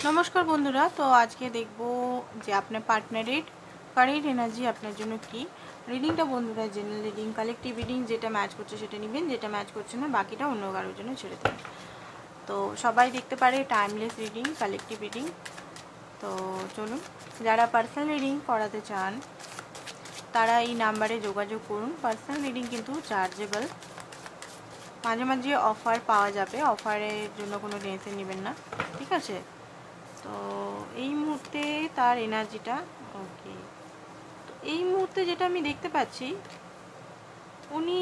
নমস্কার বন্ধুরা, তো আজকে দেখব যে আপনার পার্টনারের কারেন্ট এনার্জি আপনার জন্য কি। রিডিংটা বন্ধুরা জেনারেল রিডিং, কালেকটিভ রিডিং, যেটা ম্যাচ করছে সেটা নেবেন, যেটা ম্যাচ করছে না বাকিটা অন্য কারোর জন্য ছেড়ে দেবেন। তো সবাই দেখতে পারে টাইমলেস রিডিং, কালেকটিভ রিডিং। তো চলুন, যারা পার্সোনাল রিডিং করাতে চান তারা এই নাম্বারে যোগাযোগ করুন। পার্সোনাল রিডিং কিন্তু চার্জেবল, মাঝে মাঝে অফার পাওয়া যাবে, অফারের জন্য কোনো টেনশন নেবেন না, ঠিক আছে। তো এই মুহূর্তে তার এনার্জিটা ওকে। তো এই মুহূর্তে যেটা আমি দেখতে পাচ্ছি, উনি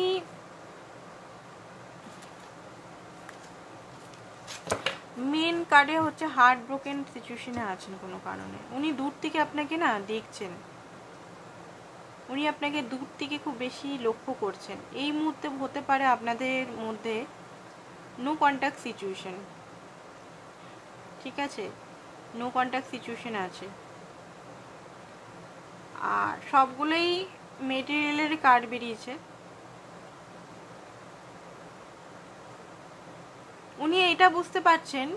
মেন কার্ডে হচ্ছে হার্ট ব্রোকেন সিচুয়েশনে আছেন কোনো কারণে। উনি দূর থেকে আপনাকে না দেখছেন, উনি আপনাকে দূর থেকে খুব বেশি লক্ষ্য করছেন। এই মুহূর্তে হতে পারে আপনাদের মধ্যে নো কন্ট্যাক্ট সিচুয়েশন, ঠিক আছে, নো কন্ট্যাক্ট সিচুয়েশন আছে। আর সবগুলোই মেটেরিয়ালের কার্ড বেরিয়েছে। উনি এটা বুঝতে পারছেন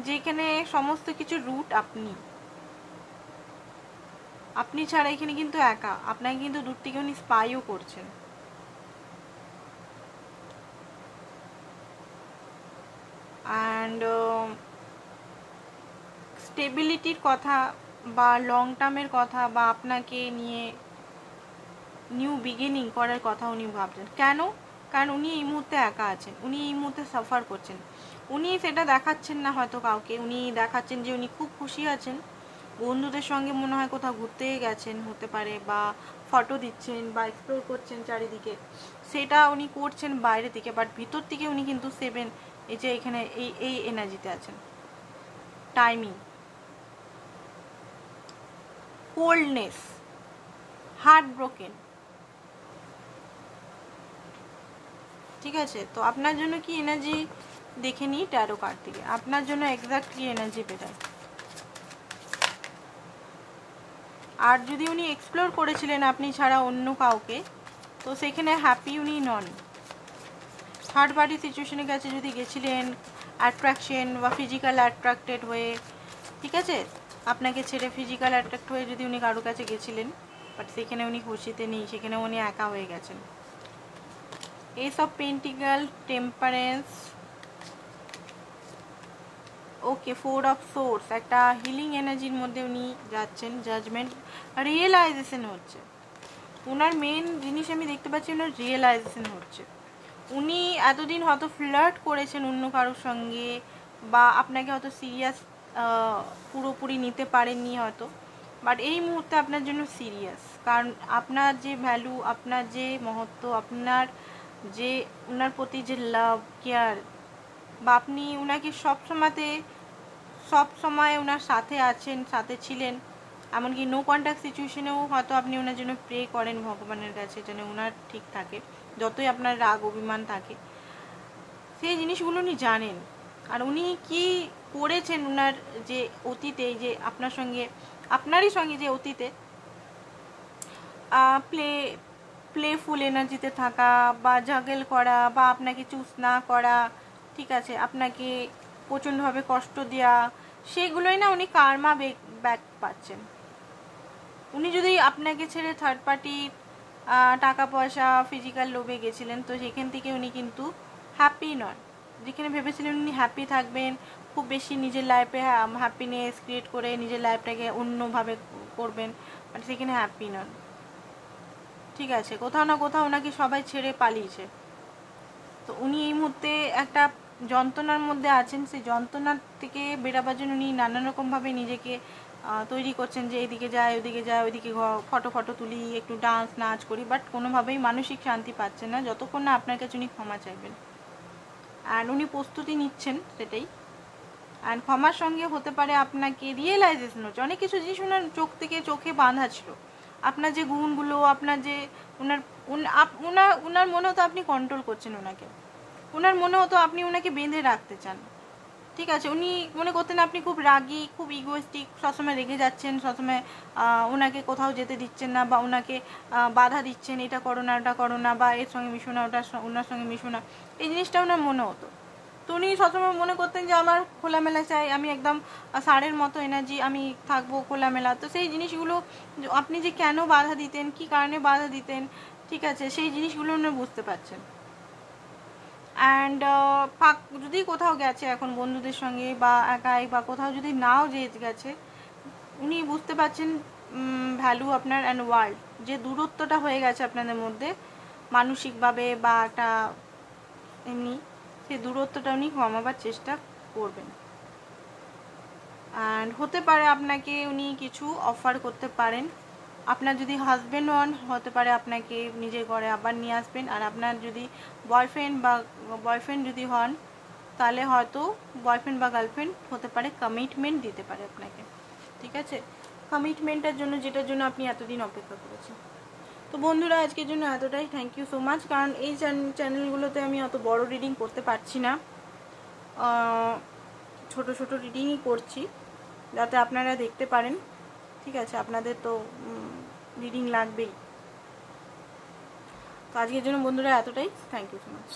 যেখানে সমস্ত কিছু রুট আপনি ছাড়া এখানে কিন্তু একা, আপনাকে কিন্তু দূর থেকে উনি স্পাইও করছেন। অ্যান্ড স্টেবিলিটির কথা বা লং টার্মের কথা বা আপনাকে নিয়ে নিউ বিগিনিং করার কথা উনি ভাবছেন। কেন? কারণ উনি এই মুহূর্তে একা আছেন, উনি এই মুহূর্তে সাফার করছেন। উনি সেটা দেখাচ্ছেন না হয়তো কাউকে, উনি দেখাচ্ছেন যে উনি খুব খুশি আছেন, বন্ধুদের সঙ্গে মনে হয় কোথাও ঘুরতে গেছেন হতে পারে, বা ফটো দিচ্ছেন বা এক্সপ্লোর করছেন চারিদিকে, সেটা উনি করছেন বাইরে থেকে, বাট ভিতর থেকে উনি কিন্তু এই যে এখানে এই এনার্জিতে আছেন। টাইমিং, কোল্ডনেস, হার্ট ব্রোকেন, ঠিক আছে। তো আপনার জন্য কি এনার্জি দেখে নিই ট্যারো কার্ড থেকে, আপনার জন্য এক্স্যাক্ট কি এনার্জি বেরায়। আর যদি উনি এক্সপ্লোর করেছিলেন আপনি ছাড়া অন্য কাউকে, তো সেখানে হ্যাপি উনি নন। থার্ড পার্টি সিচুয়েশনে কাছে যদি গেছিলেন, অ্যাট্রাকশন বা ফিজিক্যাল অ্যাট্রাক্টেড হয়ে, ঠিক আছে, আপনাকে ছেড়ে ফিজিক্যাল অ্যাট্রাক্ট হয়ে যদি উনি কারো কাছে গেছিলেন, বাট সেখানে উনি খুশিতে নেই, সেখানে উনি একা হয়ে গেছেন। Ace of pentacles, temperance, okay, four of swords, একটা হিলিং এনার্জির মধ্যে উনি যাচ্ছেন। জাজমেন্ট, রিয়েলাইজেশন হচ্ছে ওনার মেন জিনিস, আমি দেখতে পাচ্ছি ওনার রিয়েলাইজেশন হচ্ছে। উনি এতদিন হয়তো ফ্লার্ট করেছেন অন্য কারোর সঙ্গে, বা আপনাকে হয়তো সিরিয়াস পুরোপুরি নিতে পারেননি হয়তো, বাট এই মুহূর্তে আপনার জন্য সিরিয়াস। কারণ আপনার যে ভ্যালু, আপনার যে মহত্ব, আপনার যে ওনার প্রতি যে লাভ, কেয়ার, বা আপনি ওনাকে সব সময় ওনার সাথে আছেন, সাথে ছিলেন, এমনকি নো কন্ট্যাক্ট সিচুয়েশনেও হয়তো আপনি ওনার জন্য প্রে করেন ভগবানের কাছে যেন ওনার ঠিক থাকে, যতই আপনার রাগ অভিমান থাকে, সেই জিনিসগুলো উনি জানেন। আর উনি কি করেছেন ওনার যে অতীতে, যে আপনারই সঙ্গে যে অতীতে প্লেফুল এনার্জিতে থাকা, বা জাগেল করা, বা আপনাকে চুজ না করা, ঠিক আছে, আপনাকে প্রচণ্ডভাবে কষ্ট দেওয়া, সেগুলোই না উনি কার্মা ব্যাক পাচ্ছেন। উনি যদি আপনাকে ছেড়ে থার্ড পার্টি টাকা পয়সা ফিজিক্যাল লোভে গেছিলেন, তো সেখান থেকে উনি কিন্তু হ্যাপি নন। যেখানে ভেবেছিলেন উনি হ্যাপি থাকবেন, খুব বেশি নিজের লাইফে হ্যাপিনেস ক্রিয়েট করে নিজের লাইফটাকে অন্যভাবে করবেন, বাট সেখানে হ্যাপি নন, ঠিক আছে। কোথাও না কোথাও ওনাকে সবাই ছেড়ে পালিয়েছে। তো উনি এই মুহূর্তে একটা যন্ত্রণার মধ্যে আছেন। সেই যন্ত্রণার থেকে বেরাবার জন্য উনি নানান রকমভাবে নিজেকে তৈরি করছেন, যে এদিকে যায় ওদিকে যায়, ওইদিকে ফটো তুলি, একটু ডান্স নাচ করি, বাট কোনোভাবেই মানসিক শান্তি পাচ্ছেন না যতক্ষণ না আপনার কাছে উনি ক্ষমা চাইবেন। অ্যান্ড উনি প্রস্তুতি নিচ্ছেন সেটাই। অ্যান্ড ক্ষমার সঙ্গে হতে পারে আপনাকে রিয়েলাইজেশন হচ্ছে অনেক কিছু জিনিস ওনার চোখে বাঁধা ছিল। আপনার যে গুণগুলো, আপনার যে ওনার মনে হতো আপনি কন্ট্রোল করছেন ওনাকে, ওনার মনে হতো আপনি ওনাকে বেঁধে রাখতে চান, ঠিক আছে। উনি মনে করতেন আপনি খুব রাগী, খুব ইগোয়েস্টিক, সবসময় রেগে যাচ্ছেন, সবসময় ওনাকে কোথাও যেতে দিচ্ছেন না, বা ওনাকে বাধা দিচ্ছেন, এটা করো না ওটা করো না, বা এর সঙ্গে মিশো না, ওনার সঙ্গে মিশো না, এই জিনিসটা ওনার মনে হতো। তো উনি সবসময় মনে করতেন যে আমার খোলামেলা চাই, আমি একদম ষাঁড়ের মতো এনার্জি, আমি থাকবো খোলামেলা। তো সেই জিনিসগুলো আপনি যে কেন বাধা দিতেন, কি কারণে বাধা দিতেন, ঠিক আছে, সেই জিনিসগুলো উনি বুঝতে পারছেন। অ্যান্ড যদি কোথাও গেছে এখন বন্ধুদের সঙ্গে বা একাই বা কোথাও যদি নাও গেছে, উনি বুঝতে পারছেন ভ্যালু আপনার অ্যান্ড ওয়ার্ল্ড, যে দূরত্বটা হয়ে গেছে আপনাদের মধ্যে মানসিকভাবে বা একটা এমনি, সেই দূরত্বটা উনি কমাবার চেষ্টা করবেন। অ্যান্ড হতে পারে আপনাকে উনি কিছু অফার করতে পারেন। আপনার যদি হাজব্যান্ড হন, হতে পারে আপনাকে নিজের ঘরে আবার নিয়ে আসবেন। আর আপনার যদি বয়ফ্রেন্ড যদি হন, তাহলে হয়তো বয়ফ্রেন্ড বা গার্লফ্রেন্ড হতে পারে কমিটমেন্ট দিতে পারে আপনাকে, ঠিক আছে, কমিটমেন্টের জন্য, যেটার জন্য আপনি এতদিন অপেক্ষা করেছেন। তো বন্ধুরা, আজকের জন্য এতটাই। Thank you so much. কারণ এই চ্যানেলগুলোতে আমি অত বড় রিডিং করতে পারছি না, ছোট ছোট রিডিংই করছি যাতে আপনারা দেখতে পারেন, ঠিক আছে, আপনাদের তো রিডিং লাগবেই। তো আজকের জন্য বন্ধুরা এতটাই। Thank you so much.